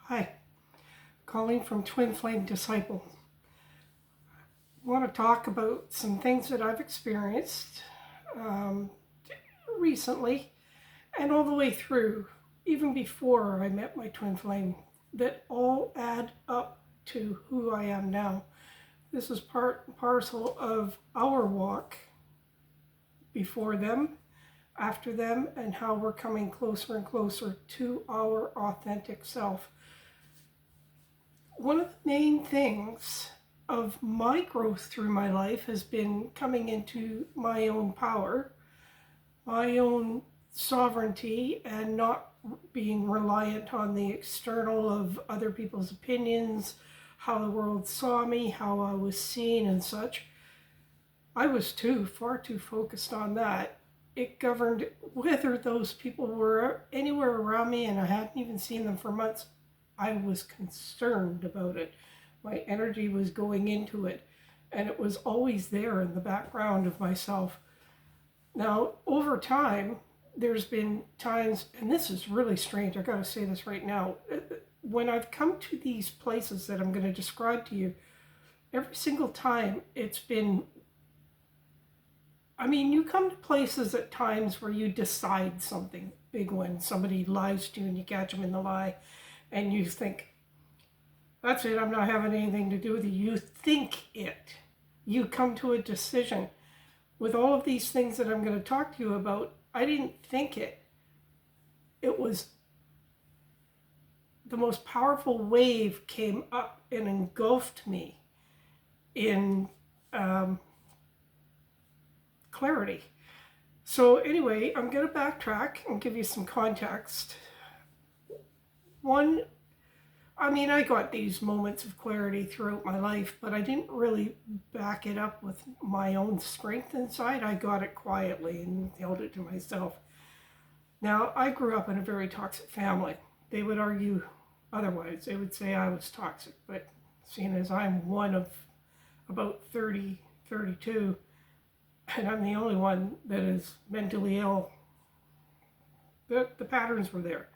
Hi, calling from Twin Flame Disciple. I want to talk about some things that I've experienced um, recently and all the way through, even before I met my twin flame, that all add up to who I am now. This is part and parcel of our walk before them, after them, and how we're coming closer and closer to our authentic self. One of the main things of my growth through my life has been coming into my own power, my own sovereignty, and not being reliant on the external of other people's opinions, how the world saw me, how I was seen and such. I was far too focused on that. It governed whether those people were anywhere around me, and I hadn't even seen them for months. I was concerned about it. My energy was going into it, and it was always there in the background of myself. Now, over time, there's been times, and this is really strange, I gotta say this right now, when I've come to these places that I'm going to describe to you, every single time it's been, you come to places at times where you decide something big, when somebody lies to you and you catch them in the lie, and you think, that's it, I'm not having anything to do with it. You think it. You come to a decision. With all of these things that I'm going to talk to you about, I didn't think it. It was the most powerful wave came up and engulfed me in clarity. So anyway, I'm going to backtrack and give you some context. One, I got these moments of clarity throughout my life, but I didn't really back it up with my own strength inside. I got it quietly and held it to myself. Now, I grew up in a very toxic family. They would argue otherwise. They would say I was toxic, but seeing as I'm one of about 30, 32, and I'm the only one that is mentally ill, the patterns were there.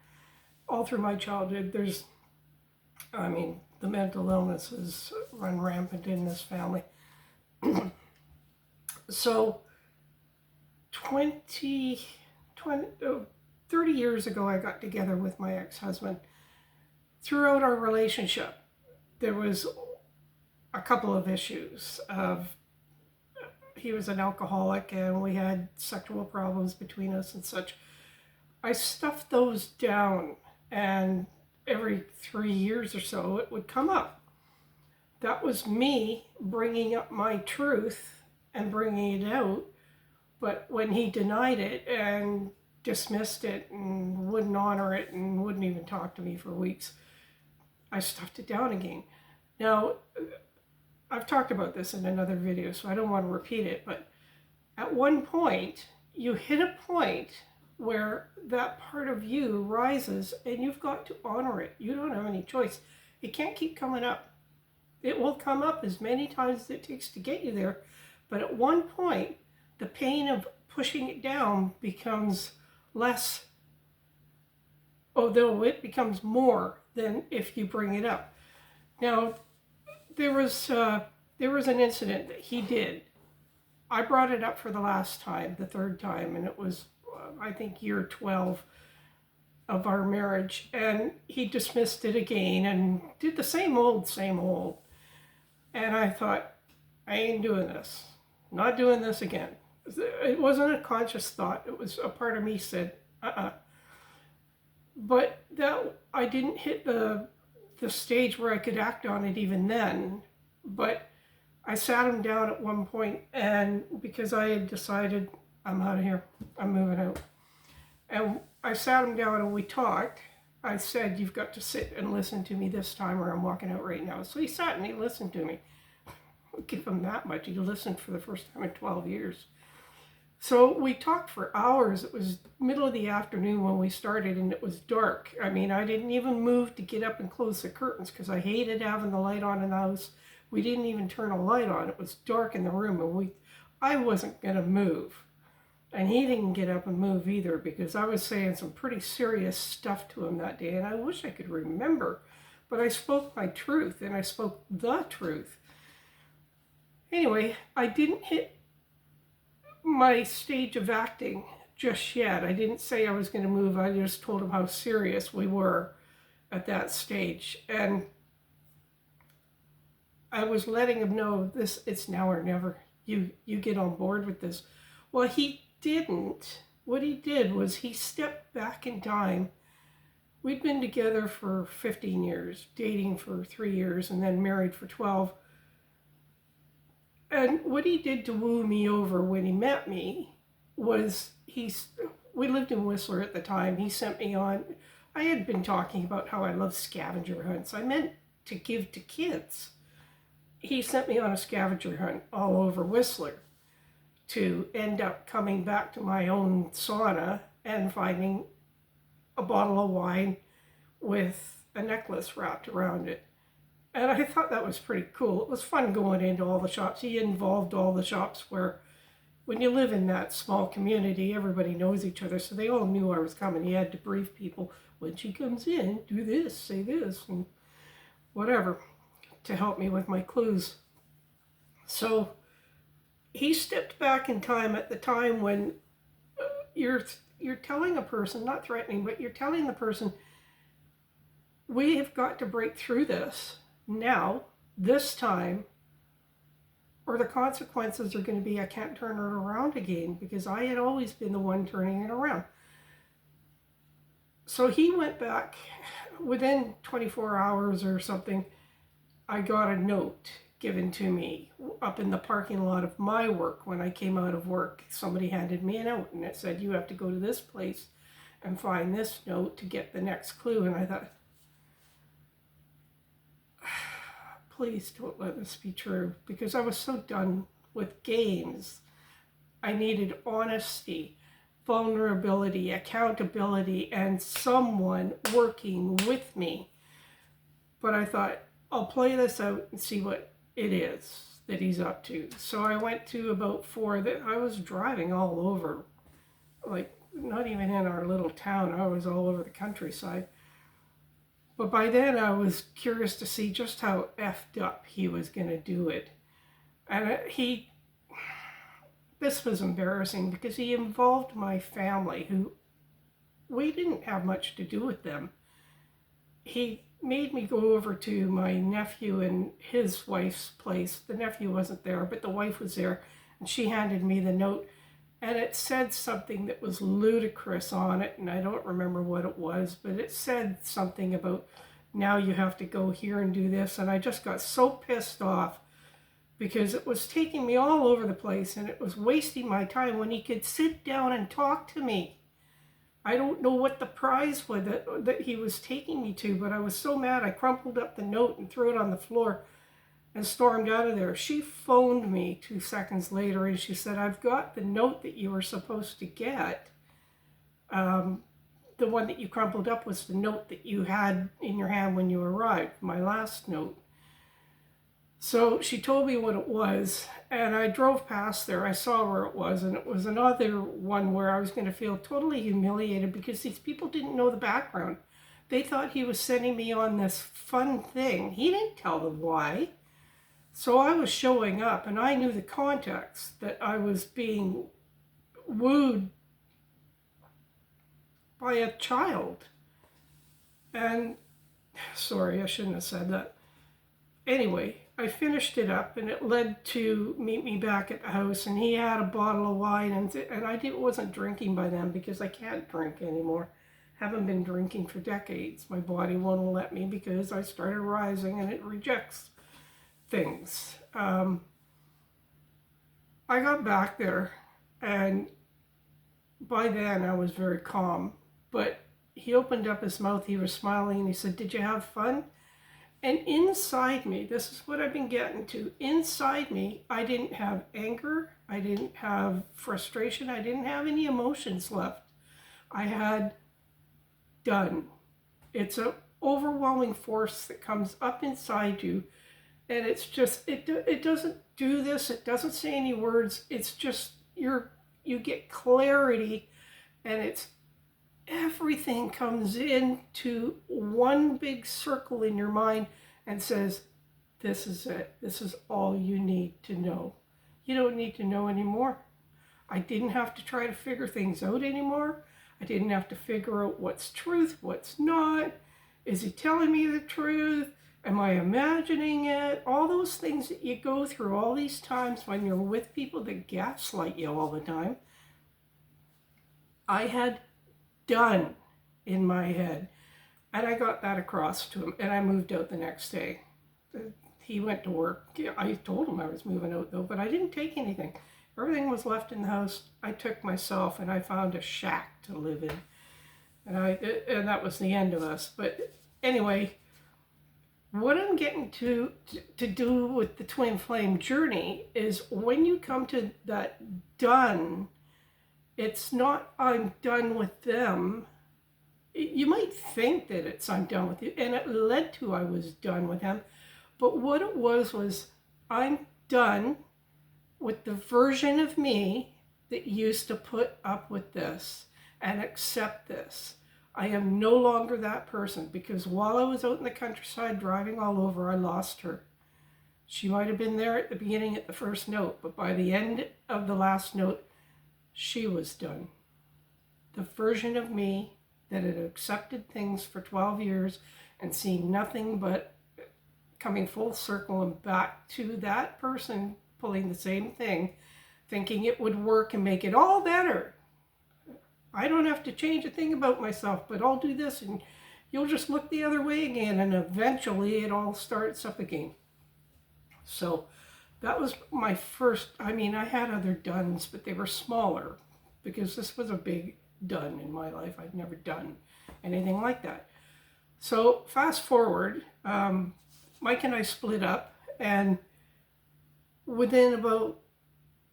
All through my childhood, the mental illnesses run rampant in this family. So 30 years ago, I got together with my ex-husband. Throughout our relationship, there was a couple of issues. He was an alcoholic and we had sexual problems between us and such. I stuffed those down, and every 3 years or so it would come up. That was me bringing up my truth and bringing it out. But when he denied it and dismissed it and wouldn't honor it and wouldn't even talk to me for weeks, I stuffed it down again. Now, I've talked about this in another video, so I don't want to repeat it, but at one point, you hit a point where that part of you rises and you've got to honor it. You don't have any choice. It can't keep coming up. It will come up as many times as it takes to get you there, but at one point, the pain of pushing it down becomes less, although it becomes more than if you bring it up. Now, there was an incident that he did. I brought it up for the last time, the third time, and it was, I think, year 12 of our marriage, and he dismissed it again and did the same old. And I thought, I ain't doing this. Not doing this again. It wasn't a conscious thought. It was a part of me said, But that I didn't hit the stage where I could act on it even then. But I sat him down at one point, and because I had decided, I'm out of here, I'm moving out. And I sat him down and we talked. I said, you've got to sit and listen to me this time or I'm walking out right now. So he sat and he listened to me. I'll give him that much. He listened for the first time in 12 years. So we talked for hours. It was middle of the afternoon when we started, and it was dark. I didn't even move to get up and close the curtains because I hated having the light on in the house. We didn't even turn a light on. It was dark in the room, and I wasn't going to move And he didn't get up and move either, because I was saying some pretty serious stuff to him that day, and I wish I could remember. But I spoke my truth, and I spoke the truth. Anyway, I didn't hit my stage of acting just yet. I didn't say I was going to move. I just told him how serious we were at that stage. And I was letting him know, it's now or never. You get on board with this. Well, he didn't. What he did was he stepped back in time. We'd been together for 15 years, dating for 3 years, and then married for 12. And what he did to woo me over when he met me was we lived in Whistler at the time. He sent me on, I had been talking about how I love scavenger hunts. I meant to give to kids. He sent me on a scavenger hunt all over Whistler to end up coming back to my own sauna and finding a bottle of wine with a necklace wrapped around it. And I thought that was pretty cool. It was fun going into all the shops. He involved all the shops where, when you live in that small community, everybody knows each other. So they all knew I was coming. He had to brief people, when she comes in, do this, say this, and whatever, to help me with my clues. So he stepped back in time at the time when you're telling a person, not threatening, but you're telling the person, we have got to break through this now, this time, or the consequences are going to be I can't turn it around again, because I had always been the one turning it around. So he went back. Within 24 hours or something, I got a note given to me up in the parking lot of my work. When I came out of work, somebody handed me a note, and it said, you have to go to this place and find this note to get the next clue. And I thought, please don't let this be true, because I was so done with games. I needed honesty, vulnerability, accountability, and someone working with me. But I thought, I'll play this out and see what it is that he's up to. So I went to about 4 that I was driving all over, like not even in our little town. I was all over the countryside. But by then I was curious to see just how effed up he was going to do it. And this was embarrassing, because he involved my family, who we didn't have much to do with them. He made me go over to my nephew and his wife's place. The nephew wasn't there, but the wife was there, and she handed me the note, and it said something that was ludicrous on it, and I don't remember what it was, but it said something about, now you have to go here and do this. And I just got so pissed off, because it was taking me all over the place, and it was wasting my time when he could sit down and talk to me. I don't know what the prize was that he was taking me to, but I was so mad I crumpled up the note and threw it on the floor and stormed out of there. She phoned me 2 seconds later, and she said, I've got the note that you were supposed to get. The one that you crumpled up was the note that you had in your hand when you arrived, my last note. So she told me what it was, and I drove past there. I saw where it was, and it was another one where I was going to feel totally humiliated, because these people didn't know the background. They thought he was sending me on this fun thing. He didn't tell them why. So I was showing up, and I knew the context, that I was being wooed by a child. And sorry, I shouldn't have said that. Anyway, I finished it up, and it led to meet me back at the house, and he had a bottle of wine, and I wasn't drinking by then, because I can't drink anymore. Haven't been drinking for decades. My body won't let me, because I started rising, and it rejects things. I got back there, and by then I was very calm, but he opened up his mouth, he was smiling, and he said, did you have fun? And inside me, this is what I've been getting to, inside me, I didn't have anger, I didn't have frustration, I didn't have any emotions left. I had done. It's an overwhelming force that comes up inside you, and it's just, it doesn't do this, it doesn't say any words, it's just, you're you get clarity, and it's everything comes into one big circle in your mind and says, this is it. This is all you need to know. You don't need to know anymore. I didn't have to try to figure things out anymore. I didn't have to figure out what's truth, what's not. Is he telling me the truth? Am I imagining it? All those things that you go through all these times when you're with people that gaslight you all the time. I had done in my head, and I got that across to him, and I moved out the next day. He went to work. I told him I was moving out though, but I didn't take anything. Everything was left in the house. I took myself, and I found a shack to live in, and that was the end of us. But anyway, what I'm getting to do with the twin flame journey is when you come to that done, it's not I'm done with them. You might think that it's I'm done with you, and it led to I was done with them. But what it was I'm done with the version of me that used to put up with this and accept this. I am no longer that person, because while I was out in the countryside driving all over, I lost her. She might have been there at the beginning at the first note, but by the end of the last note, she was done. The version of me that had accepted things for 12 years and seen nothing but coming full circle and back to that person pulling the same thing, thinking it would work and make it all better. I don't have to change a thing about myself, but I'll do this and you'll just look the other way again, and eventually it all starts up again. So that was my first, I mean, I had other dones, but they were smaller because this was a big done in my life. I'd never done anything like that. So fast forward, Mike and I split up, and within about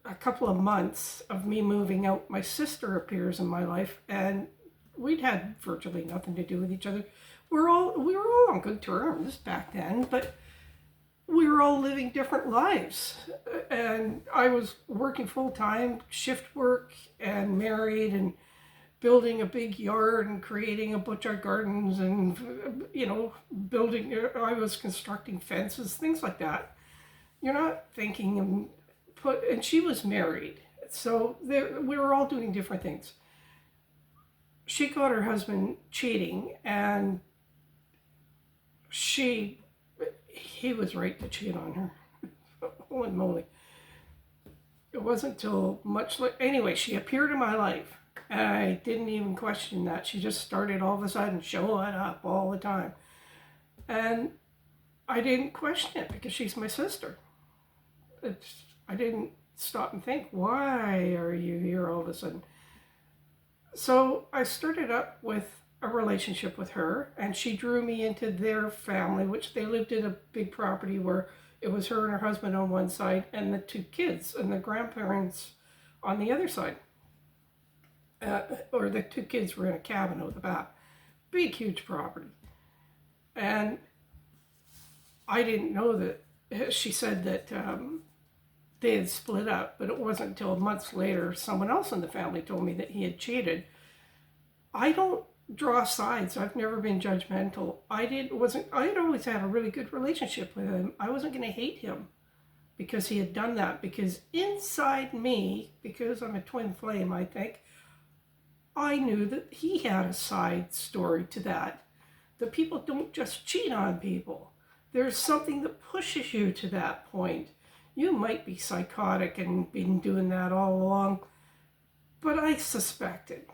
a couple of months of me moving out, my sister appears in my life, and we'd had virtually nothing to do with each other. We were all on good terms back then, but we were all living different lives. And I was working full-time, shift work, and married, and building a big yard and creating a bunch of gardens, and building, I was constructing fences, things like that. You're not thinking and she was married, so we were all doing different things. She caught her husband cheating, and he was right to cheat on her. Holy moly. It wasn't till much later. Anyway, she appeared in my life, and I didn't even question that. She just started all of a sudden showing up all the time. And I didn't question it because she's my sister. I didn't stop and think, why are you here all of a sudden? So I started up with a relationship with her, and she drew me into their family, which they lived in a big property where it was her and her husband on one side and the two kids and the grandparents on the other side. Or the two kids were in a cabin out the back. Big, huge property. And I didn't know that, she said that they had split up, but it wasn't until months later someone else in the family told me that he had cheated. I don't draw sides. I've never been judgmental. I had always had a really good relationship with him. I wasn't going to hate him because he had done that, because inside me, because I'm a twin flame, I think, I knew that he had a side story to that. That people don't just cheat on people. There's something that pushes you to that point. You might be psychotic and been doing that all along, but I suspected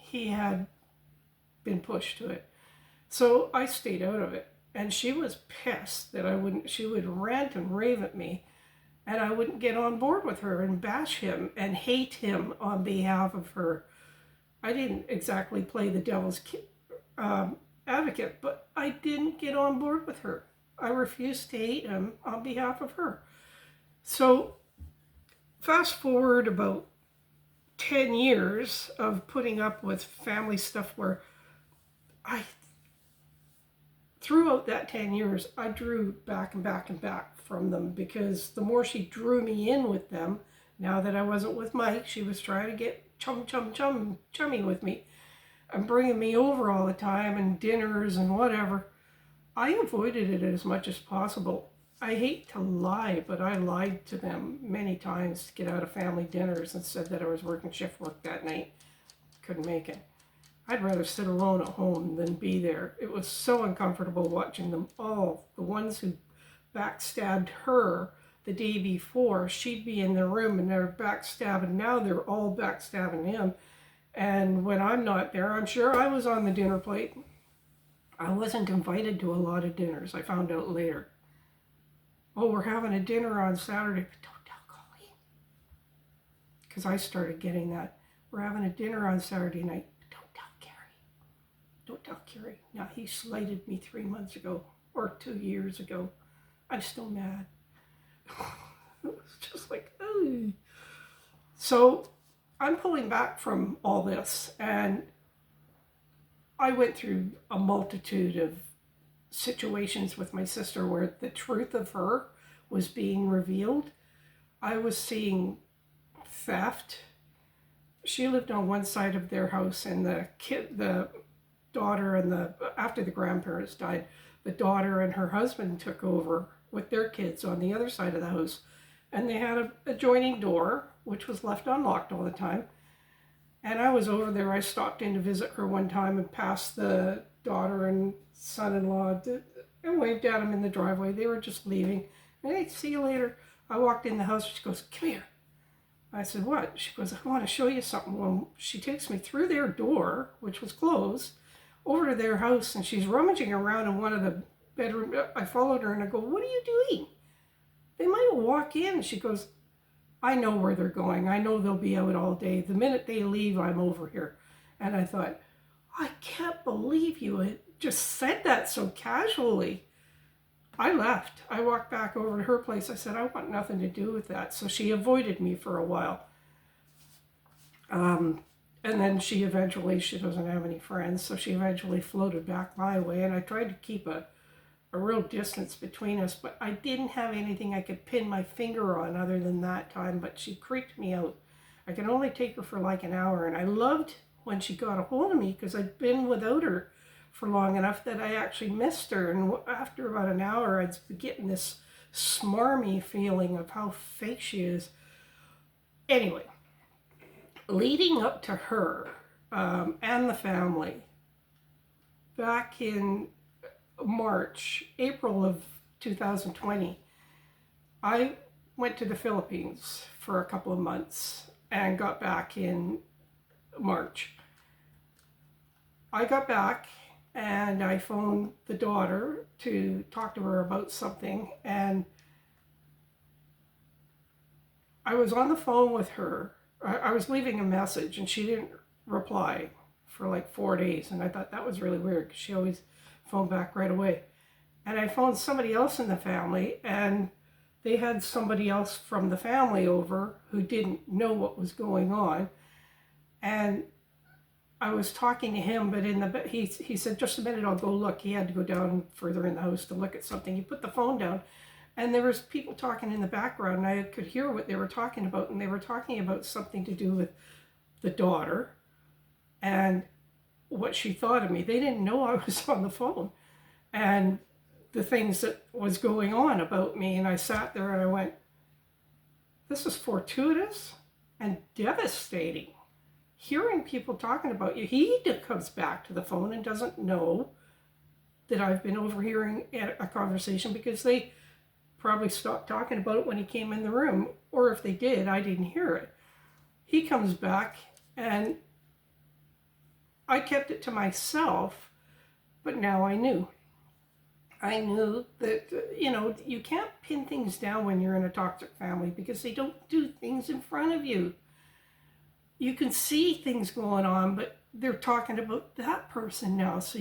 he had been pushed to it. So I stayed out of it, and she was pissed that she would rant and rave at me, and I wouldn't get on board with her and bash him and hate him on behalf of her. I didn't exactly play the devil's advocate, but I didn't get on board with her. I refused to hate him on behalf of her. So fast forward about 10 years of putting up with family stuff where throughout that 10 years, I drew back and back and back from them, because the more she drew me in with them, Now that I wasn't with Mike, she was trying to get chummy with me and bringing me over all the time and dinners and whatever. I avoided it as much as possible. I hate to lie, but I lied to them many times to get out of family dinners and said that I was working shift work that night. Couldn't make it. I'd rather sit alone at home than be there. It was so uncomfortable watching them all. The ones who backstabbed her the day before, she'd be in their room and they're backstabbing. Now they're all backstabbing him. And when I'm not there, I'm sure I was on the dinner plate. I wasn't invited to a lot of dinners. I found out later. Oh, we're having a dinner on Saturday. But don't tell Colleen. Because I started getting that. We're having a dinner on Saturday night. But don't tell Carrie. Don't tell Carrie. Now, he slighted me 3 months ago or 2 years ago. I'm still mad. It was just like, oh. So I'm pulling back from all this, and I went through a multitude of situations with my sister where the truth of her was being revealed. I was seeing theft. She lived on one side of their house, and the daughter and after the grandparents died, the daughter and her husband took over with their kids on the other side of the house, and they had an adjoining door which was left unlocked all the time. And I was over there. I stopped in to visit her one time and passed the daughter and son-in-law and waved at them in the driveway. They were just leaving. Hey, see you later. I walked in the house. She goes, come here. I said, what? She goes, I want to show you something. Well, she takes me through their door, which was closed, over to their house, and she's rummaging around in one of the bedroom. I followed her and I go, what are you doing? They might walk in. She goes, I know where they're going. I know they'll be out all day. The minute they leave, I'm over here. And I thought, I can't believe you had just said that so casually. I left. I walked back over to her place. I said, I want nothing to do with that. So she avoided me for a while. And then she doesn't have any friends, so she eventually floated back my way. And I tried to keep a real distance between us, but I didn't have anything I could pin my finger on other than that time, but she creeped me out. I could only take her for like an hour, and I loved when she got a hold of me because I'd been without her for long enough that I actually missed her, and after about an hour I'd be getting this smarmy feeling of how fake she is. Anyway, leading up to her and the family, back in April of 2020, I went to the Philippines for a couple of months and got back in March. I got back and I phoned the daughter to talk to her about something, and I was on the phone with her. I was leaving a message and she didn't reply for like 4 days, and I thought that was really weird because she always phoned back right away. And I phoned somebody else in the family, and they had somebody else from the family over who didn't know what was going on. And I was talking to him, but he said, just a minute, I'll go look. He had to go down further in the house to look at something. He put the phone down, and there was people talking in the background, and I could hear what they were talking about, and they were talking about something to do with the daughter and what she thought of me. They didn't know I was on the phone and the things that was going on about me. And I sat there and I went, this is fortuitous and devastating. Hearing people talking about you, he comes back to the phone and doesn't know that I've been overhearing a conversation because they probably stopped talking about it when he came in the room, or if they did, I didn't hear it. He comes back, and I kept it to myself, but now I knew. I knew that, you can't pin things down when you're in a toxic family because they don't do things in front of you. You can see things going on, but they're talking about that person now, so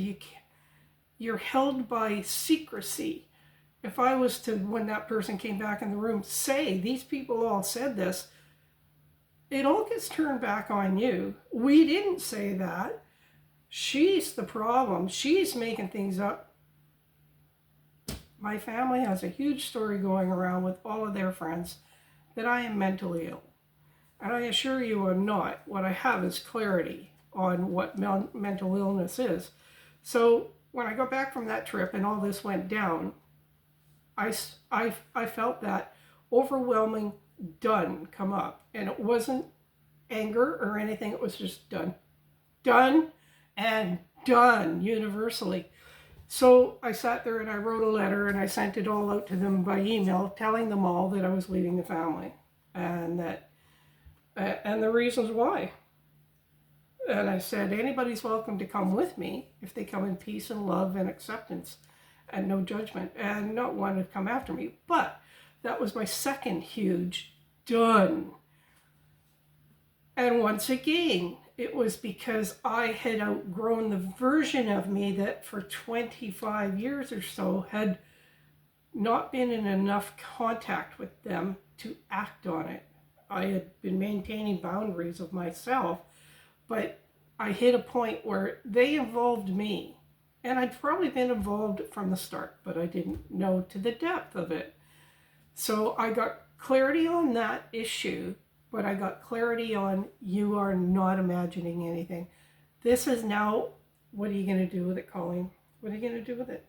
you're held by secrecy. If I was to, when that person came back in the room, say, these people all said this, it all gets turned back on you. We didn't say that. She's the problem. She's making things up. My family has a huge story going around with all of their friends that I am mentally ill. And I assure you I'm not. What I have is clarity on what mental illness is. So when I got back from that trip and all this went down, I felt that overwhelming done come up. And it wasn't anger or anything, it was just done. Done and done universally. So I sat there and I wrote a letter and I sent it all out to them by email, telling them all that I was leaving the family and that and the reasons why. And I said, anybody's welcome to come with me if they come in peace and love and acceptance and no judgment, and not one to come after me. But that was my second huge done. And once again, it was because I had outgrown the version of me that for 25 years or so had not been in enough contact with them to act on it. I had been maintaining boundaries of myself, but I hit a point where they involved me. And I'd probably been involved from the start, but I didn't know to the depth of it. So I got clarity on that issue, but I got clarity on you are not imagining anything. This is now, what are you going to do with it, Colleen? What are you going to do with it?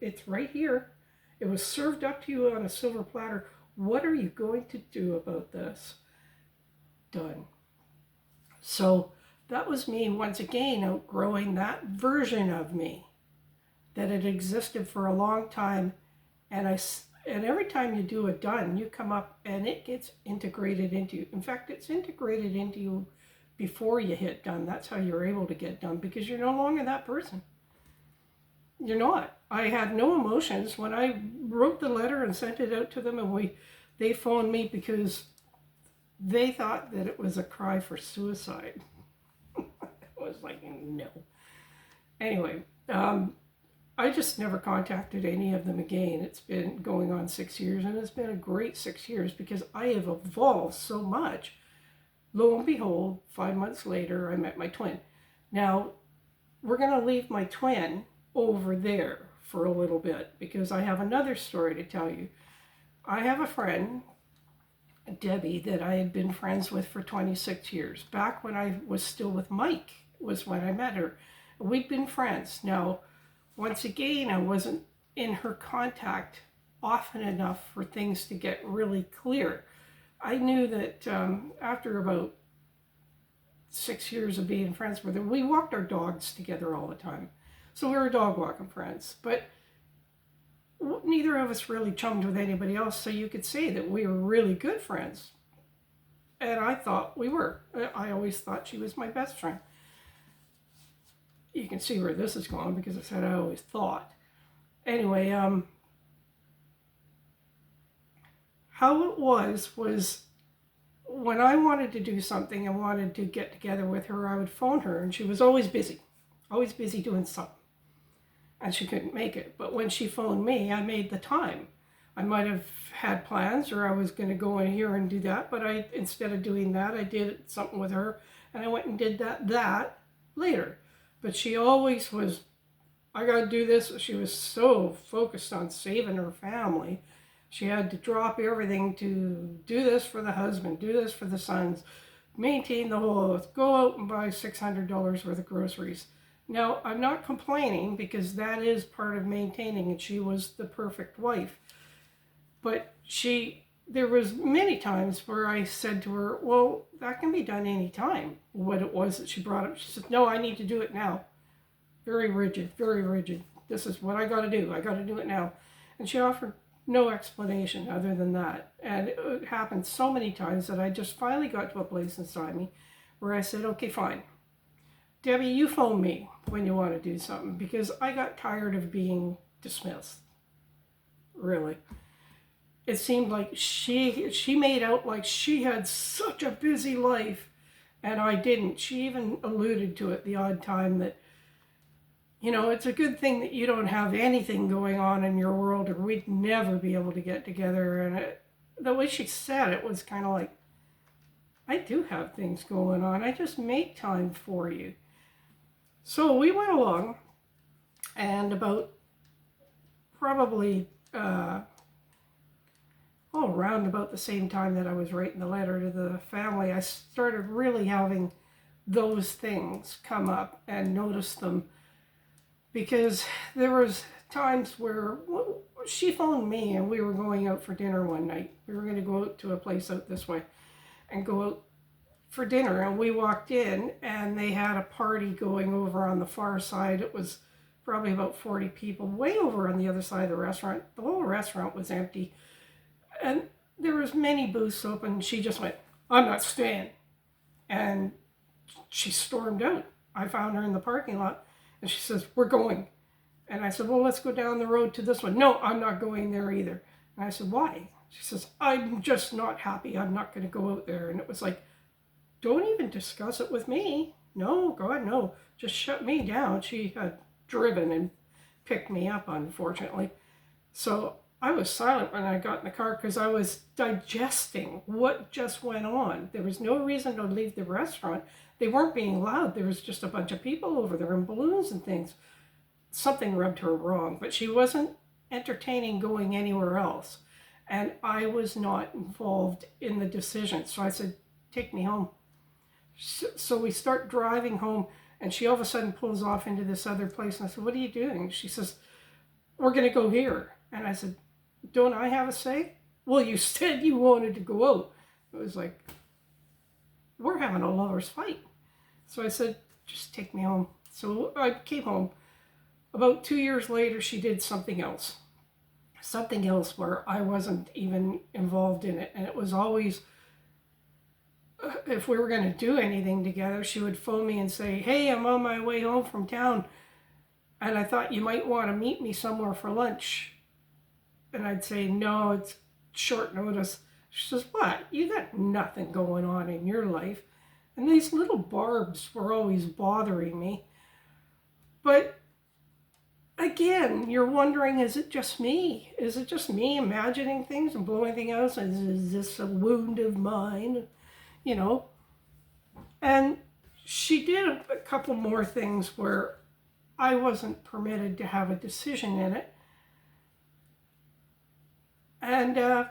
It's right here. It was served up to you on a silver platter. What are you going to do about this? Done. So that was me once again outgrowing that version of me that had existed for a long time. And every time you do a done, you come up and it gets integrated into you. In fact, it's integrated into you before you hit done. That's how you're able to get done, because you're no longer that person. You're not. I had no emotions when I wrote the letter and sent it out to them, and they phoned me because they thought that it was a cry for suicide. I was like, no. Anyway, I just never contacted any of them again. It's been going on 6 years, and it's been a great 6 years because I have evolved so much. Lo and behold, 5 months later, I met my twin. Now, we're going to leave my twin over there for a little bit because I have another story to tell you. I have a friend, Debbie, that I had been friends with for 26 years. Back when I was still with Mike was when I met her. We'd been friends. Now, once again, I wasn't in her contact often enough for things to get really clear. I knew that after about 6 years of being friends with her, we walked our dogs together all the time. So we were dog walking friends, but neither of us really chummed with anybody else, so you could say that we were really good friends. And I thought we were. I always thought she was my best friend. You can see where this is going because I said I always thought. Anyway, how it was when I wanted to do something and wanted to get together with her, I would phone her, and she was always busy doing something. And she couldn't make it. But when she phoned me, I made the time. I might have had plans, or I was going to go in here and do that, but instead of doing that, I did something with her, and I went and did that later. But she always was, I got to do this. She was so focused on saving her family. She had to drop everything to do this for the husband, do this for the sons, maintain the whole, go out and buy $600 worth of groceries. Now, I'm not complaining because that is part of maintaining, and she was the perfect wife. But there was many times where I said to her, well, that can be done anytime. What it was that she brought up, she said, no, I need to do it now. Very rigid, very rigid. This is what I got to do. I got to do it now. And she offered no explanation other than that. And it happened so many times that I just finally got to a place inside me where I said, okay, fine. Debbie, you phone me when you want to do something, because I got tired of being dismissed. Really. It seemed like she made out like she had such a busy life, and I didn't. She even alluded to it the odd time that, it's a good thing that you don't have anything going on in your world, or we'd never be able to get together. And the way she said it was kind of like, I do have things going on. I just make time for you. So we went along, and about probably, around about the same time that I was writing the letter to the family, I started really having those things come up and notice them, because there was times where she phoned me and we were going out for dinner one night. We were going to go out to a place out this way and go out for dinner, and we walked in and they had a party going over on the far side. It was probably about 40 people way over on the other side of the restaurant. The whole restaurant was empty and there was many booths open. She just went, "I'm not staying," and she stormed out. I found her in the parking lot and she says, "We're going." And I said, "Well, let's go down the road to this one." "No, I'm not going there either." And I said, "Why?" She says, "I'm just not happy. I'm not going to go out there." And it was like, don't even discuss it with me. No, God, no. Just shut me down. She had driven and picked me up, unfortunately. So I was silent when I got in the car because I was digesting what just went on. There was no reason to leave the restaurant. They weren't being loud. There was just a bunch of people over there and balloons and things. Something rubbed her wrong, but she wasn't entertaining going anywhere else. And I was not involved in the decision. So I said, "Take me home." So we start driving home, and she all of a sudden pulls off into this other place. And I said, "What are you doing?" She says, "We're going to go here." And I said, "Don't I have a say?" "Well, you said you wanted to go out." It was like, we're having a lover's fight. So I said, "Just take me home." So I came home. About 2 years later, she did something else. Something else where I wasn't even involved in it. And it was always, if we were going to do anything together, she would phone me and say, "Hey, I'm on my way home from town, and I thought you might want to meet me somewhere for lunch." And I'd say, "No, it's short notice." She says, "What? You got nothing going on in your life." And these little barbs were always bothering me. But again, you're wondering, is it just me? Is it just me imagining things and blowing things out? Is this a wound of mine? You know? And she did a couple more things where I wasn't permitted to have a decision in it. And there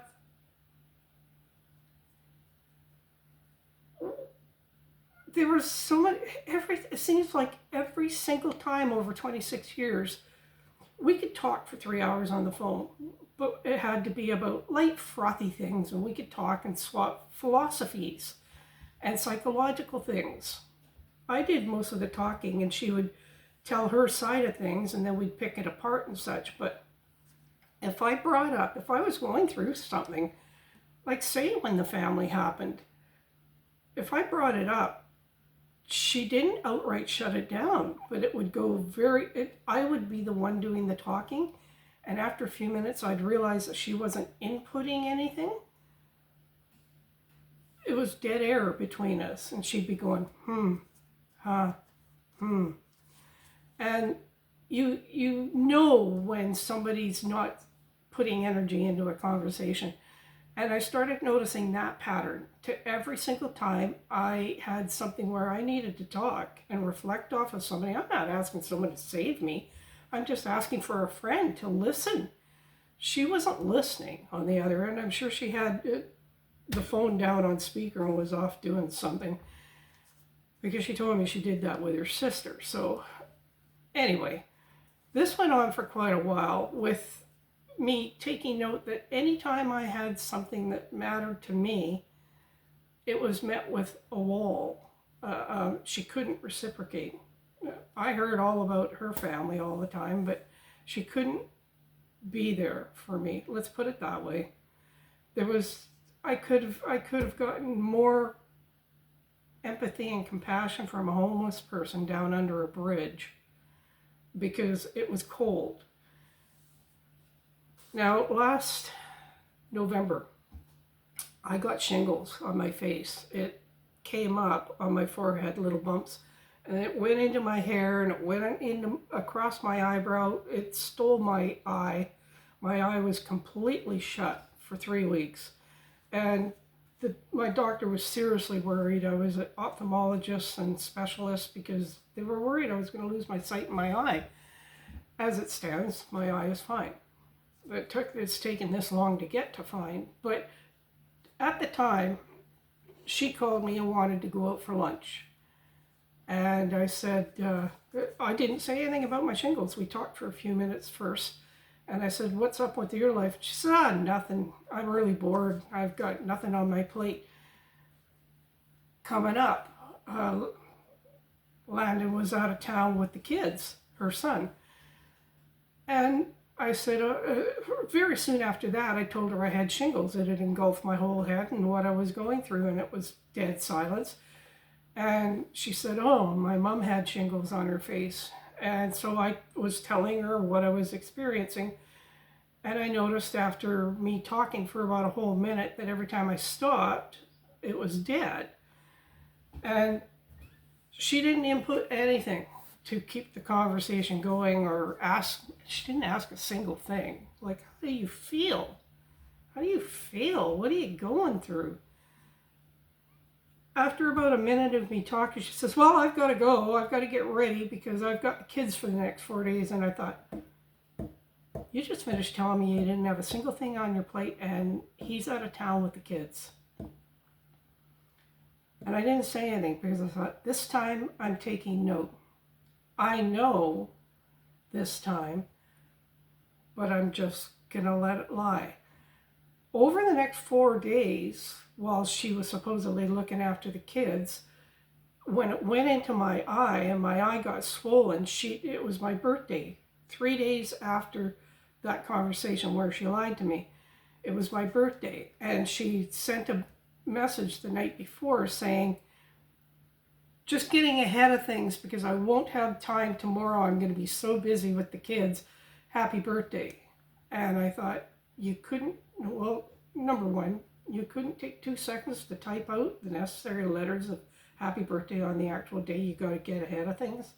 was so much, it seems like every single time over 26 years, we could talk for 3 hours on the phone, but it had to be about light, frothy things, and we could talk and swap philosophies and psychological things. I did most of the talking, and she would tell her side of things, and then we'd pick it apart and such. But if I was going through something, like say when the family happened, if I brought it up, she didn't outright shut it down, but it would go I would be the one doing the talking, and after a few minutes I'd realize that she wasn't inputting anything. It was dead air between us, and she'd be going, and you know when somebody's not putting energy into a conversation. And I started noticing that pattern to every single time I had something where I needed to talk and reflect off of somebody. I'm not asking someone to save me. I'm just asking for a friend to listen. She wasn't listening on the other end. I'm sure she had the phone down on speaker and was off doing something, because she told me she did that with her sister. So anyway, this went on for quite a while, with me taking note that anytime I had something that mattered to me, it was met with a wall. She couldn't reciprocate. I heard all about her family all the time, but she couldn't be there for me. Let's put it that way. I could have gotten more empathy and compassion from a homeless person down under a bridge, because it was cold. Now, last November, I got shingles on my face. It came up on my forehead, little bumps, and it went into my hair, and it went across my eyebrow. It stole my eye. My eye was completely shut for 3 weeks. And my doctor was seriously worried. I was an ophthalmologist and specialist, because they were worried I was going to lose my sight in my eye. As it stands, my eye is fine. it's taken this long to get to find. But at the time, she called me and wanted to go out for lunch. And I said, I didn't say anything about my shingles. We talked for a few minutes first. And I said, what's up with your life? She said, nothing. I'm really bored. I've got nothing on my plate. Coming up, Landon was out of town with the kids, her son. And I said, very soon after that, I told her I had shingles. It had engulfed my whole head and what I was going through, and it was dead silence. And she said, oh, my mom had shingles on her face. And so I was telling her what I was experiencing. And I noticed after me talking for about a whole minute that every time I stopped, it was dead. And she didn't input anything to keep the conversation going or ask. She didn't ask a single thing. Like, how do you feel? How do you feel? What are you going through? After about a minute of me talking, she says, well, I've got to go. I've got to get ready because I've got the kids for the next 4 days. And I thought, you just finished telling me you didn't have a single thing on your plate and he's out of town with the kids. And I didn't say anything because I thought, this time I'm taking note. I know this time, but I'm just going to let it lie. Over the next 4 days, while she was supposedly looking after the kids, when it went into my eye and my eye got swollen, it was my birthday. 3 days after that conversation where she lied to me, it was my birthday. And she sent a message the night before saying, just getting ahead of things because I won't have time tomorrow. I'm going to be so busy with the kids. Happy birthday. And I thought, you couldn't, well, number one, you couldn't take 2 seconds to type out the necessary letters of happy birthday on the actual day. You got to get ahead of things.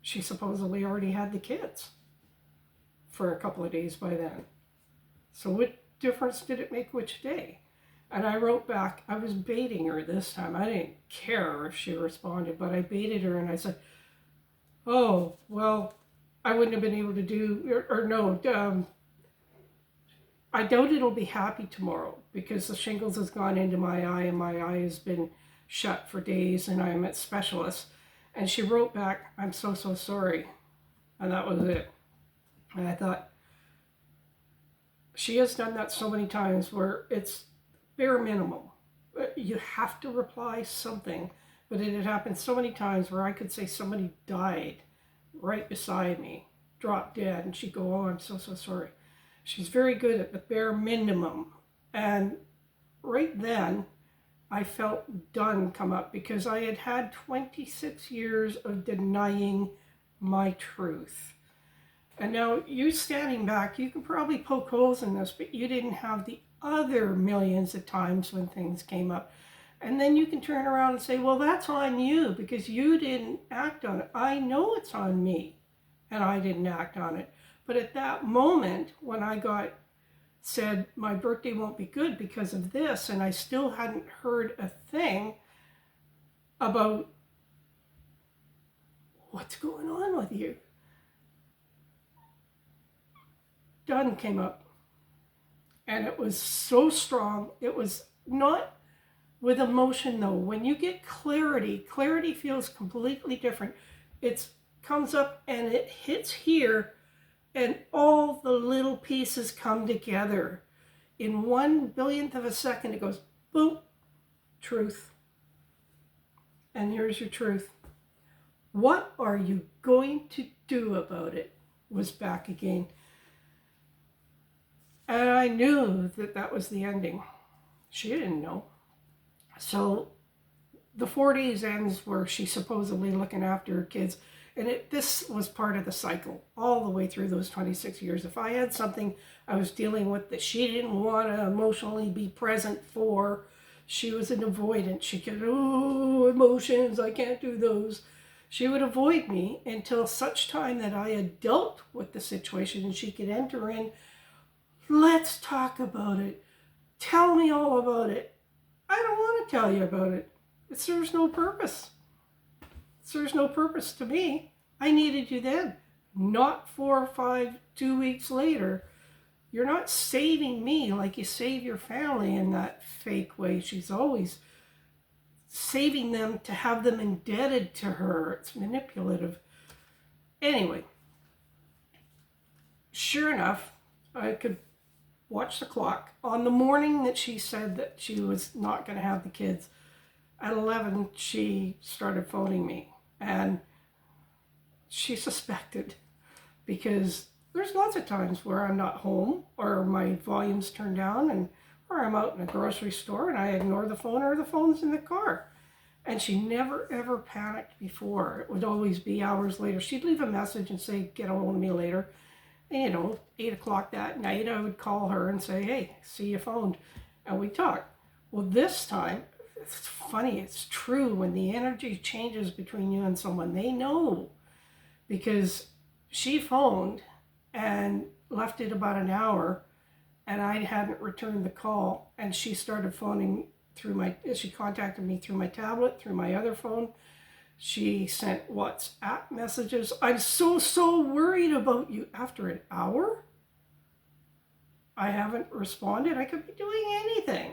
She supposedly already had the kids for a couple of days by then. So what difference did it make which day? And I wrote back, I was baiting her this time. I didn't care if she responded, but I baited her and I said, oh, well, I wouldn't have been able to do, or no, I doubt it'll be happy tomorrow because the shingles has gone into my eye and my eye has been shut for days and I'm at specialists. And she wrote back, I'm so sorry. And that was it. And I thought, she has done that so many times where it's bare minimum. You have to reply something, but it had happened so many times where I could say somebody died right beside me, dropped dead, and she'd go, oh, I'm so sorry. She's very good at the bare minimum. And right then, I felt done come up because I had had 26 years of denying my truth. And now you standing back, you can probably poke holes in this, but you didn't have the other millions of times when things came up. And then you can turn around and say, well, that's on you because you didn't act on it. I know it's on me and I didn't act on it. But at that moment when I said my birthday won't be good because of this, and I still hadn't heard a thing about what's going on with you, done came up. And it was so strong. It was not with emotion though. When you get clarity, clarity feels completely different. It comes up and it hits here and all the little pieces come together. In 1/1000th of a second, it goes, boom, truth. And here's your truth. What are you going to do about it? Was back again. And I knew that that was the ending. She didn't know. So the 4 days ends where she's supposedly looking after her kids. And this was part of the cycle all the way through those 26 years. If I had something I was dealing with that she didn't want to emotionally be present for, she was an avoidant. She could, oh, emotions, I can't do those. She would avoid me until such time that I had dealt with the situation and she could enter in. Let's talk about it. Tell me all about it. I don't want to tell you about it. It serves no purpose. It serves no purpose to me. I needed you then. not 4 or 5, 2 weeks later. You're not saving me like you save your family in that fake way. She's always saving them to have them indebted to her. It's manipulative. Anyway, sure enough, I could watch the clock. On the morning that she said that she was not going to have the kids, at 11, she started phoning me. And she suspected, because there's lots of times where I'm not home or my volume's turned down, or I'm out in a grocery store and I ignore the phone, or the phone's in the car. And she never ever panicked before. It would always be hours later. She'd leave a message and say, get a hold of me later. And 8 o'clock that night, I would call her and say, hey, see you phoned. And we'd talk. Well, this time, it's funny, it's true. When the energy changes between you and someone, they know. Because she phoned and left it about an hour, and I hadn't returned the call. And she started phoning she contacted me through my tablet, through my other phone. She sent WhatsApp messages. I'm so worried about you. After an hour, I haven't responded. I could be doing anything.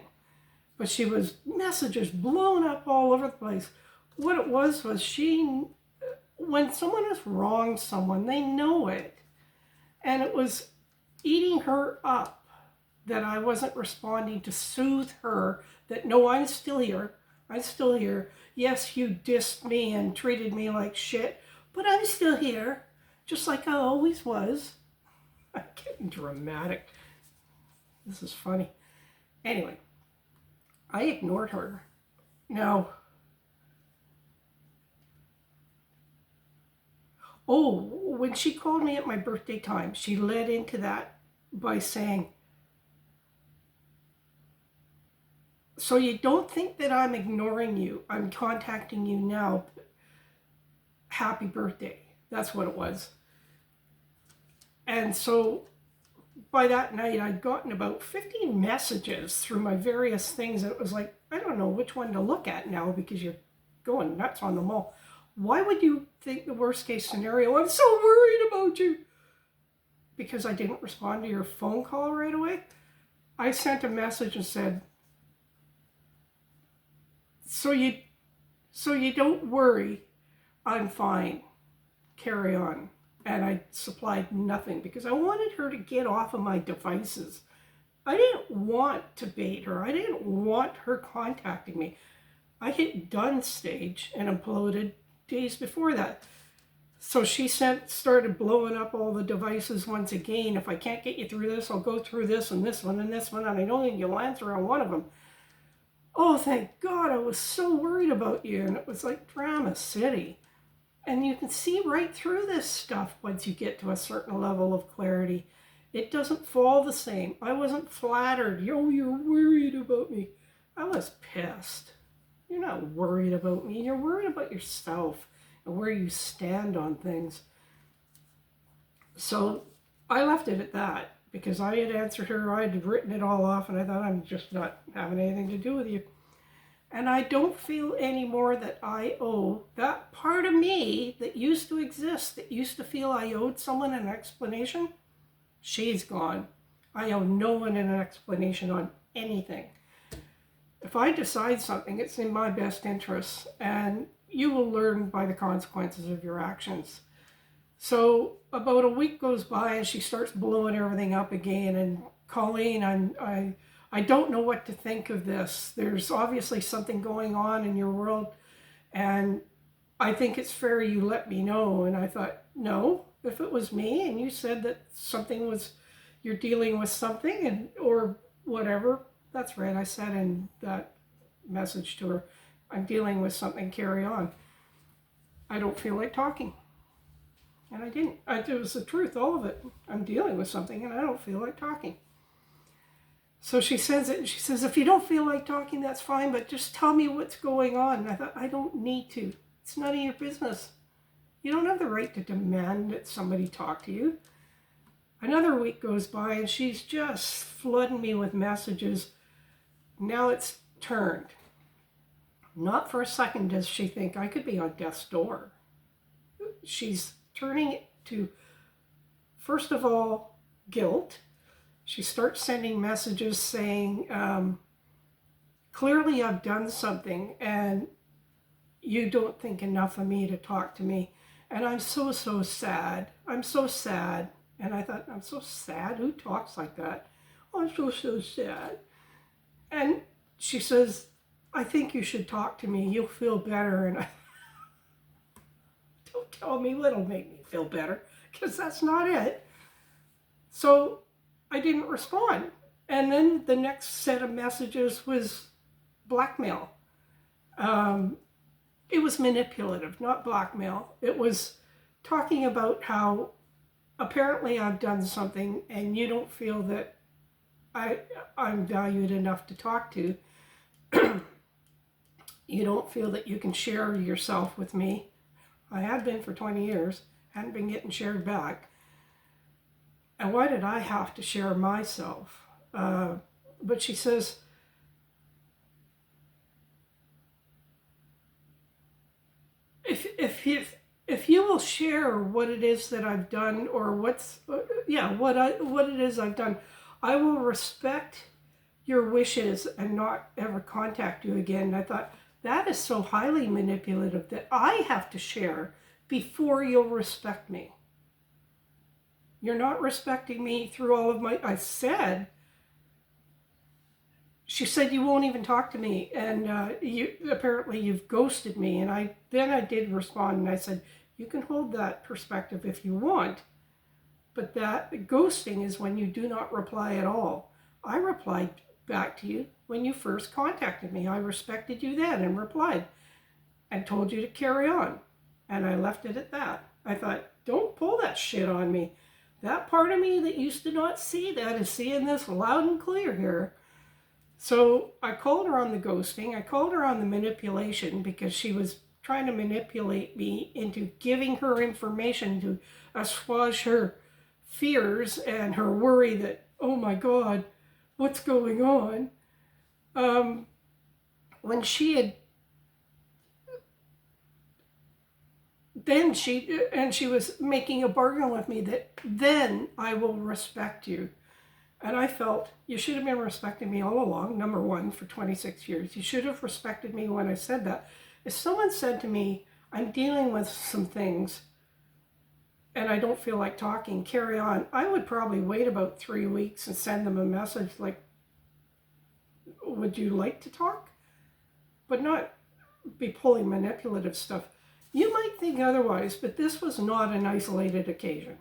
But she was messages blown up all over the place. What it was when someone has wronged someone, they know it. And it was eating her up that I wasn't responding to soothe her, that no, I'm still here. I'm still here. Yes, you dissed me and treated me like shit, but I'm still here, just like I always was. I'm getting dramatic. This is funny. Anyway, I ignored her. Now, when she called me at my birthday time, she led into that by saying, so you don't think that I'm ignoring you. I'm contacting you now. Happy birthday. That's what it was. And so by that night, I'd gotten about 15 messages through my various things. And it was like, I don't know which one to look at now, because you're going nuts on them all. Why would you think the worst case scenario? I'm so worried about you. Because I didn't respond to your phone call right away. I sent a message and said, so you don't worry, I'm fine, carry on. And I supplied nothing because I wanted her to get off of my devices. I didn't want to bait her. I didn't want her contacting me. I hit done stage and imploded days before that. So she started blowing up all the devices once again. If I can't get you through this, I'll go through this and this one and this one, and I don't think you'll answer on one of them. Oh, thank God, I was so worried about you. And it was like drama city. And you can see right through this stuff once you get to a certain level of clarity. It doesn't fall the same. I wasn't flattered. Yo, you're worried about me. I was pissed. You're not worried about me. You're worried about yourself and where you stand on things. So I left it at that, because I had answered her. I had written it all off, and I thought, I'm just not having anything to do with you. And I don't feel anymore that I owe that part of me that used to exist, that used to feel I owed someone an explanation. She's gone. I owe no one an explanation on anything. If I decide something, it's in my best interest, and you will learn by the consequences of your actions. So about a week goes by and she starts blowing everything up again. And Colleen, I don't know what to think of this. There's obviously something going on in your world, and I think it's fair you let me know. And I thought, no, if it was me and you said that you're dealing with something or whatever, that's right. I said in that message to her, I'm dealing with something, carry on. I don't feel like talking. And I didn't. It was the truth, all of it. I'm dealing with something and I don't feel like talking. So she sends it and she says, if you don't feel like talking, that's fine, but just tell me what's going on. And I thought, I don't need to. It's none of your business. You don't have the right to demand that somebody talk to you. Another week goes by and she's just flooding me with messages. Now it's turned. Not for a second does she think I could be on death's door. She's turning it to first of all, guilt. She starts sending messages saying, clearly I've done something and you don't think enough of me to talk to me. And I'm so, so sad. I'm so sad. And I thought, I'm so sad? Who talks like that? Oh, I'm so, so sad. And she says, I think you should talk to me. You'll feel better. And I, don't tell me what'll make me feel better, because that's not it. So I didn't respond. And then the next set of messages was blackmail. It was manipulative, not blackmail. It was talking about how apparently I've done something and you don't feel that I'm valued enough to talk to. You don't feel that you can share yourself with me. I had been for 20 years, hadn't been getting shared back. And why did I have to share myself? But she says, if you will share what it is that I've done, or what it is I've done, I will respect your wishes and not ever contact you again. And I thought, that is so highly manipulative that I have to share before you'll respect me. You're not respecting me through all of my, she said, you won't even talk to me, and apparently you've ghosted me. And I did respond, and I said, you can hold that perspective if you want, but that ghosting is when you do not reply at all. I replied back to you when you first contacted me. I respected you then and replied and told you to carry on, and I left it at that. I thought, don't pull that shit on me. That part of me that used to not see that is seeing this loud and clear here. So I called her on the ghosting. I called her on the manipulation, because she was trying to manipulate me into giving her information to assuage her fears and her worry that, oh my God, what's going on? When she had, she was making a bargain with me that then I will respect you. And I felt, you should have been respecting me all along, number one, for 26 years. You should have respected me when I said that. If someone said to me, I'm dealing with some things and I don't feel like talking, carry on, I would probably wait about 3 weeks and send them a message like, would you like to talk? But not be pulling manipulative stuff. You might think otherwise, but this was not an isolated occasion.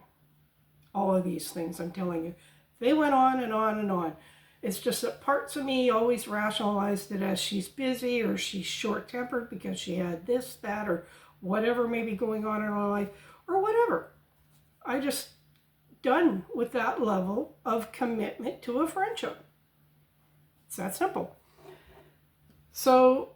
All of these things, I'm telling you. They went on and on and on. It's just that parts of me always rationalized it as she's busy, or she's short-tempered because she had this, that, or whatever may be going on in her life, or whatever. I just done with that level of commitment to a friendship. It's that simple. So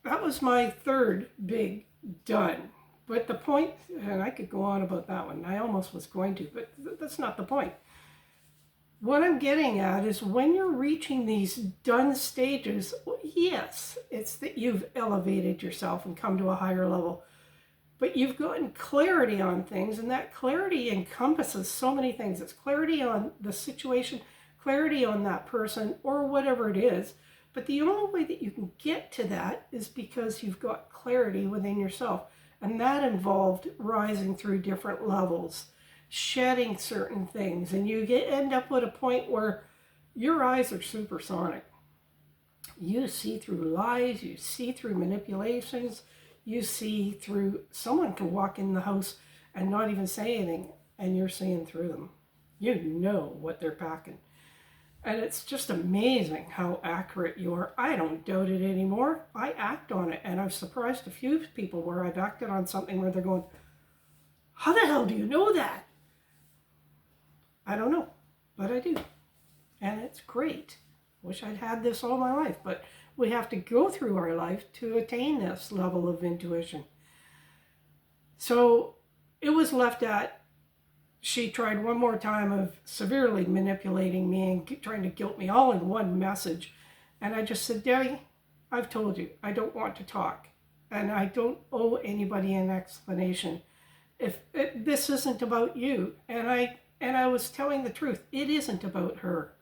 that was my third big done. But the point, and I could go on about that one, I almost was going to, but that's not the point. What I'm getting at is when you're reaching these done stages, yes, it's that you've elevated yourself and come to a higher level, but you've gotten clarity on things, and that clarity encompasses so many things. It's clarity on the situation, clarity on that person, or whatever it is. But the only way that you can get to that is because you've got clarity within yourself. And that involved rising through different levels, shedding certain things, and you end up at a point where your eyes are supersonic. You see through lies, you see through manipulations, you see through, someone can walk in the house and not even say anything, and you're seeing through them. You know what they're packing. And it's just amazing how accurate you are. I don't doubt it anymore. I act on it. And I've surprised a few people where I've acted on something where they're going, how the hell do you know that? I don't know, but I do. And it's great. Wish I'd had this all my life, but we have to go through our life to attain this level of intuition. So it was left at, she tried one more time of severely manipulating me and trying to guilt me all in one message. And I just said, Debbie, I've told you, I don't want to talk. And I don't owe anybody an explanation. This isn't about you. And I was telling the truth. It isn't about her.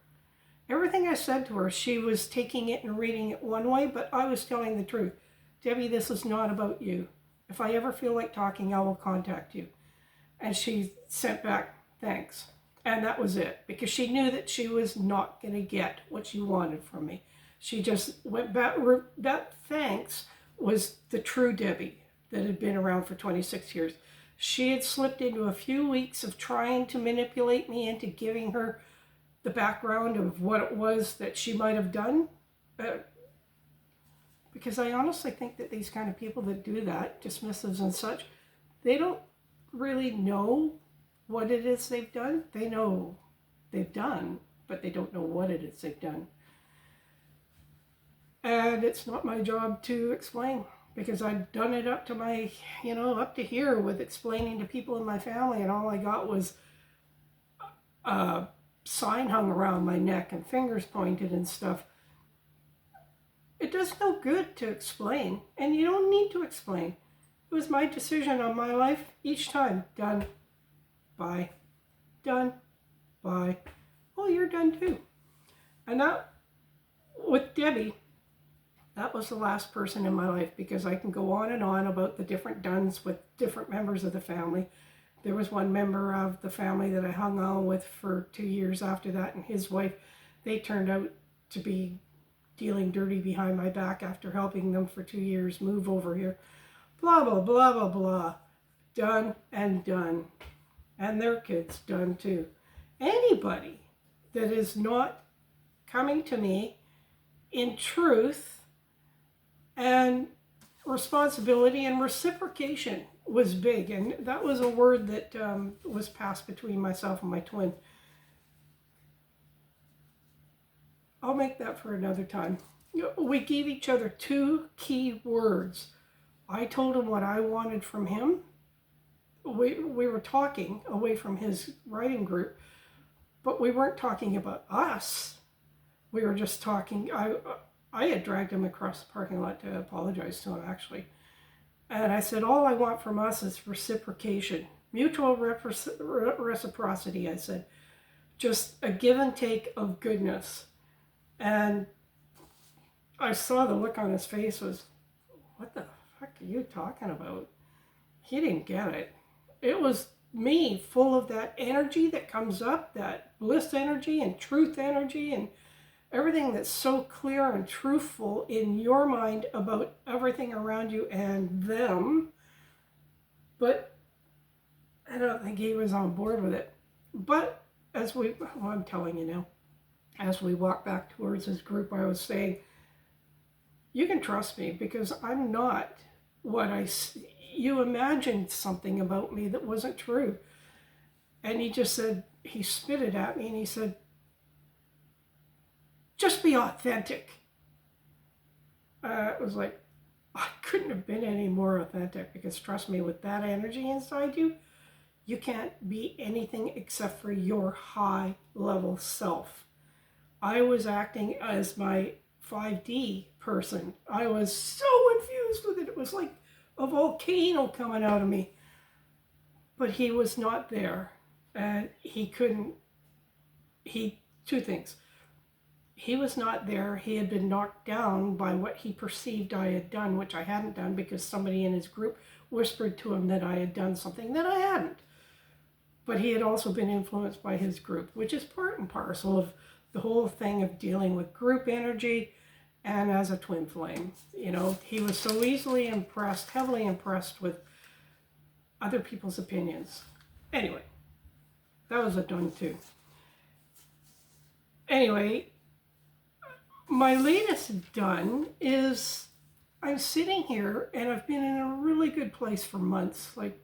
Everything I said to her, she was taking it and reading it one way, but I was telling the truth. Debbie, this is not about you. If I ever feel like talking, I will contact you. And she sent back, thanks. And that was it, because she knew that she was not going to get what she wanted from me. She just went back. That thanks was the true Debbie that had been around for 26 years. She had slipped into a few weeks of trying to manipulate me into giving her the background of what it was that she might have done. Because I honestly think that these kind of people that do that, dismissives and such, they don't really know what it is they've done. They know they've done, but they don't know what it is they've done. And it's not my job to explain, because I've done it up to my, up to here with explaining to people in my family, and all I got was a sign hung around my neck and fingers pointed and stuff. It does no good to explain, and you don't need to explain. It was my decision on my life each time. Done. Bye. Done. Bye. Oh, you're done too. And that, with Debbie, that was the last person in my life, because I can go on and on about the different dones with different members of the family. There was one member of the family that I hung on with for 2 years after that, and his wife, they turned out to be dealing dirty behind my back after helping them for 2 years move over here. Blah, blah, blah, blah, blah. Done and done. And their kids done too. Anybody that is not coming to me in truth and responsibility and reciprocation was big. And that was a word that was passed between myself and my twin. I'll make that for another time. We gave each other 2 key words. I told him what I wanted from him. We were talking away from his writing group, but we weren't talking about us. We were just talking. I had dragged him across the parking lot to apologize to him, actually. And I said, all I want from us is reciprocation, mutual reciprocity, I said. Just a give and take of goodness. And I saw the look on his face was, what the fuck are you talking about? He didn't get it. It was me, full of that energy that comes up, that bliss energy and truth energy and everything that's so clear and truthful in your mind about everything around you and them. But I don't think he was on board with it. But I'm telling you now, as we walked back towards his group, I was saying, you can trust me, because I'm not what you imagined something about me that wasn't true. And he just said, he spit it at me and he said, just be authentic. It was like, I couldn't have been any more authentic, because trust me, with that energy inside you, you can't be anything except for your high level self. I was acting as my 5D person. I was so infused with it. It was like a volcano coming out of me. But he was not there. And two things. He was not there. He had been knocked down by what he perceived I had done, which I hadn't done, because somebody in his group whispered to him that I had done something that I hadn't. But he had also been influenced by his group, which is part and parcel of the whole thing of dealing with group energy and as a twin flame. He was so easily impressed, heavily impressed with other people's opinions. Anyway, that was a done too. Anyway, my latest done is I'm sitting here and I've been in a really good place for months. Like,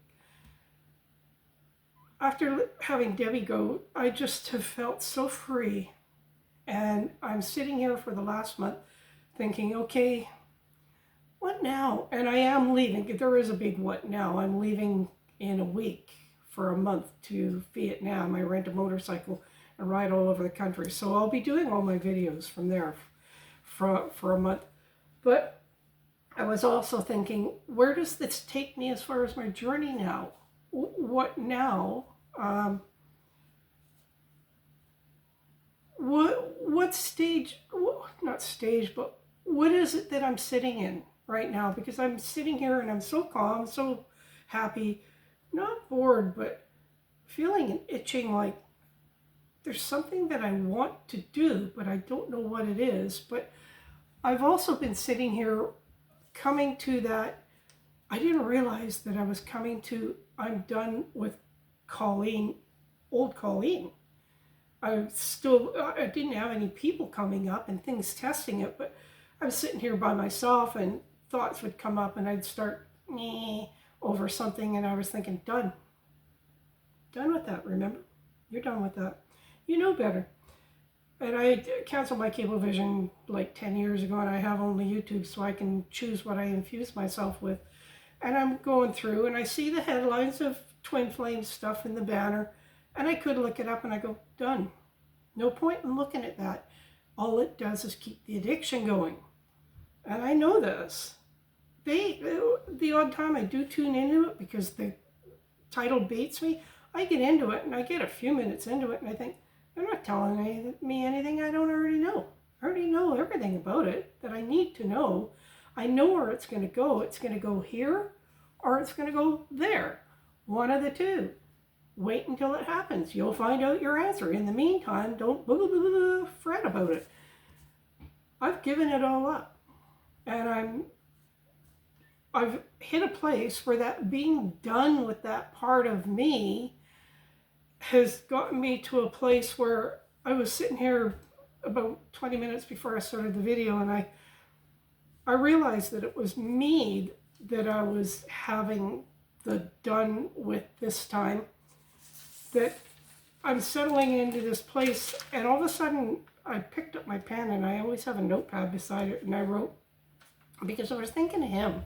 after having Debbie go, I just have felt so free. And I'm sitting here for the last month thinking, okay, what now? And I am leaving. There is a big what now. I'm leaving in a week for a month to Vietnam. I rent a motorcycle and ride all over the country. So I'll be doing all my videos from there for a month. But I was also thinking, where does this take me as far as my journey now? what now? What stage, not stage, but what is it that I'm sitting in right now? Because I'm sitting here and I'm so calm, so happy, not bored, but feeling an itching, like there's something that I want to do, but I don't know what it is. But I've also been sitting here coming to that, I didn't realize that I was coming to, I'm done with Colleen, old Colleen. I didn't have any people coming up and things testing it, but I was sitting here by myself and thoughts would come up and I'd start over something, and I was thinking, done with that. Remember, you're done with that. You know better. And I canceled my cable vision like 10 years ago, and I have only YouTube, so I can choose what I infuse myself with. And I'm going through and I see the headlines of twin flame stuff in the banner, and I could look it up and I go, done. No point in looking at that. All it does is keep the addiction going. And I know this. The odd time I do tune into it because the title baits me, I get into it and I get a few minutes into it and I think, they're not telling me anything I don't already know. I already know everything about it that I need to know. I know where it's going to go. It's going to go here or it's going to go there. One of the two. Wait until it happens. You'll find out your answer. In the meantime, don't fret about it. I've given it all up. And I've hit a place where that being done with that part of me has gotten me to a place where I was sitting here about 20 minutes before I started the video, and I realized that it was me that I was having the done with this time, that I'm settling into this place, and all of a sudden I picked up my pen, and I always have a notepad beside it, and I wrote, because I was thinking of him.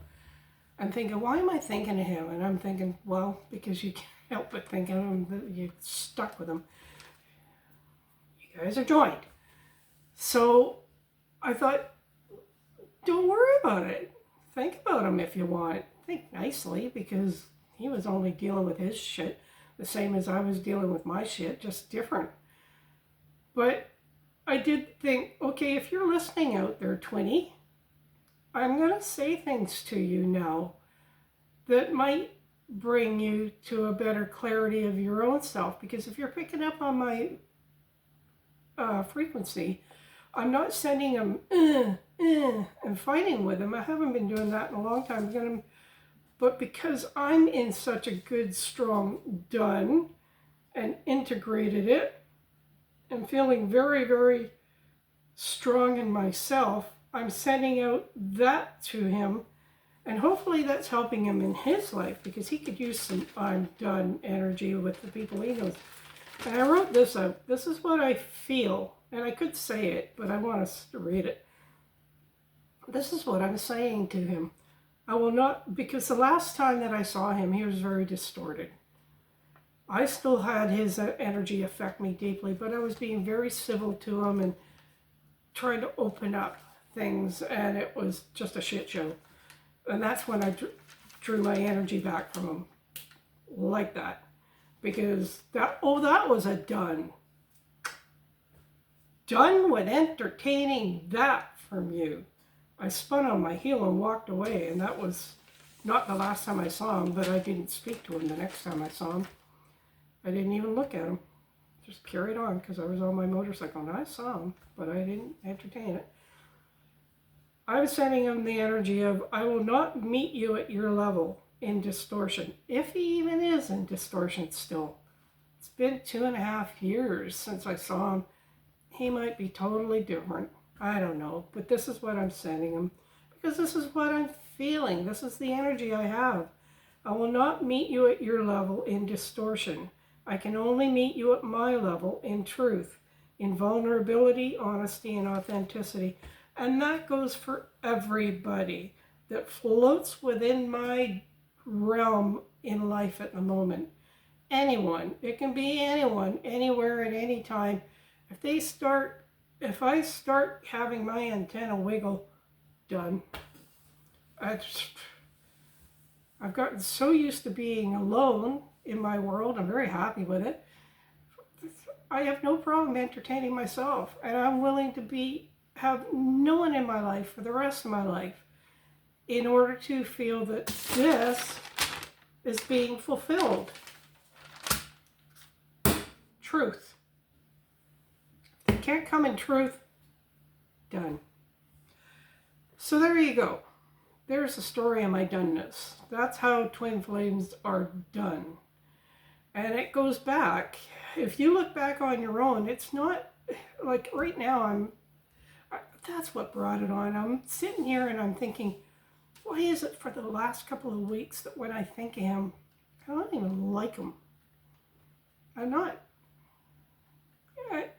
I'm thinking, why am I thinking of him? And I'm thinking, well, because you can't help but think of him, you're stuck with him. You guys are joined. So I thought, don't worry about it. Think about him if you want. Think nicely, because he was only dealing with his shit the same as I was dealing with my shit, just different. But I did think, okay, if you're listening out there, Twinny, I'm going to say things to you now that might bring you to a better clarity of your own self. Because if you're picking up on my frequency, I'm not sending them and fighting with them. I haven't been doing that in a long time. But because I'm in such a good, strong done and integrated it and feeling very, very strong in myself, I'm sending out that to him, and hopefully that's helping him in his life, because he could use some I'm done energy with the people he knows. And I wrote this out. This is what I feel, and I could say it, but I want us to read it. This is what I'm saying to him. I will not, because the last time that I saw him, he was very distorted. I still had his energy affect me deeply, but I was being very civil to him and trying to open up things, and it was just a shit show. And that's when I drew my energy back from him like that, because that was a done with entertaining that from you. I spun on my heel and walked away, and that was not the last time I saw him, but I didn't speak to him the next time I saw him. I didn't even look at him. Just carried on because I was on my motorcycle, and I saw him, but I didn't entertain it. I was sending him the energy of, I will not meet you at your level in distortion, if he even is in distortion still. It's been 2.5 years since I saw him. He might be totally different. I don't know, but this is what I'm sending him, because this is what I'm feeling. This is the energy I have. I will not meet you at your level in distortion. I can only meet you at my level in truth, in vulnerability, honesty, and authenticity. And that goes for everybody that floats within my realm in life at the moment. Anyone. It can be anyone, anywhere, at any time. If I start having my antenna wiggle, done. I've gotten so used to being alone in my world. I'm very happy with it. I have no problem entertaining myself, and I'm willing to have no one in my life for the rest of my life in order to feel that this is being fulfilled. Truth. If you can't come in truth, done. So there you go. There's the story of my doneness. That's how twin flames are done. And it goes back. If you look back on your own, it's not like right now that's what brought it on. I'm sitting here and I'm thinking, why is it for the last couple of weeks that when I think of him, I don't even like him. I'm not.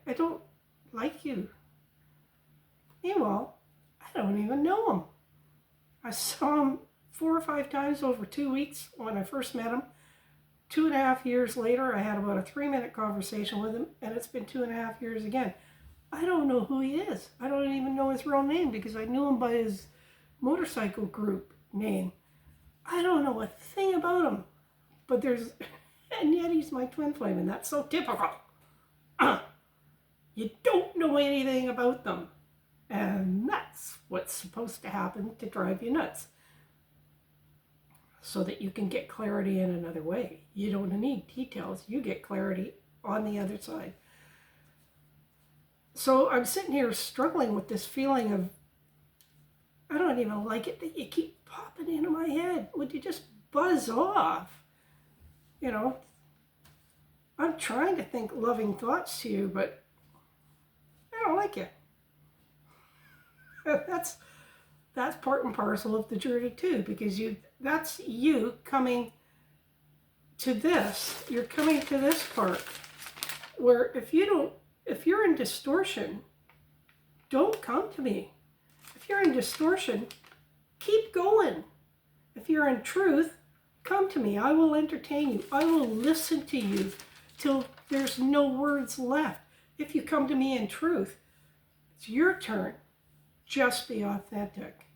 I don't like you. Meanwhile, I don't even know him. I saw him 4 or 5 times over 2 weeks when I first met him. 2.5 years later, I had about a 3-minute conversation with him, and it's been 2.5 years again. I don't know who he is. I don't even know his real name because I knew him by his motorcycle group name. I don't know a thing about him, but and yet he's my twin flame, and that's so typical. You don't know anything about them, and that's what's supposed to happen to drive you nuts, so that you can get clarity in another way. You don't need details. You get clarity on the other side. So I'm sitting here struggling with this feeling of, I don't even like it that you keep popping into my head. Would you just buzz off? You know, I'm trying to think loving thoughts to you, but I don't like you. That's part and parcel of the journey too, because that's you coming to this. You're coming to this part where if you're in distortion, don't come to me. If you're in distortion, keep going. If you're in truth, come to me. I will entertain you. I will listen to you till there's no words left. If you come to me in truth, it's your turn. Just be authentic.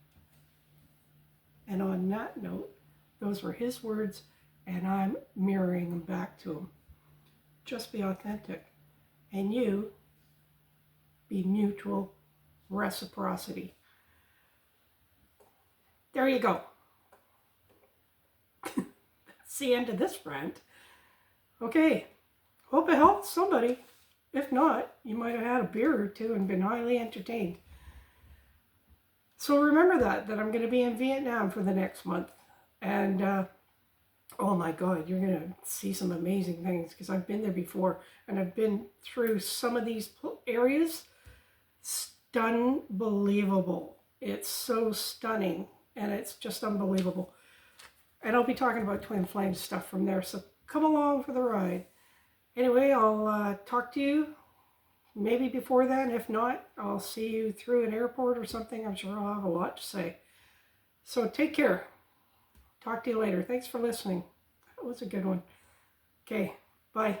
And on that note, those were his words, and I'm mirroring them back to him. Just be authentic. And you be mutual reciprocity. There you go. That's the end of this rant. Okay, hope it helped somebody. If not, you might have had a beer or two and been highly entertained. So remember that I'm going to be in Vietnam for the next month. And oh my God, you're going to see some amazing things because I've been there before and I've been through some of these areas. Unbelievable. It's so stunning and it's just unbelievable. And I'll be talking about twin flame stuff from there. So come along for the ride. Anyway, I'll talk to you maybe before then. If not, I'll see you through an airport or something. I'm sure I'll have a lot to say. So take care. Talk to you later. Thanks for listening. That was a good one. Okay, bye.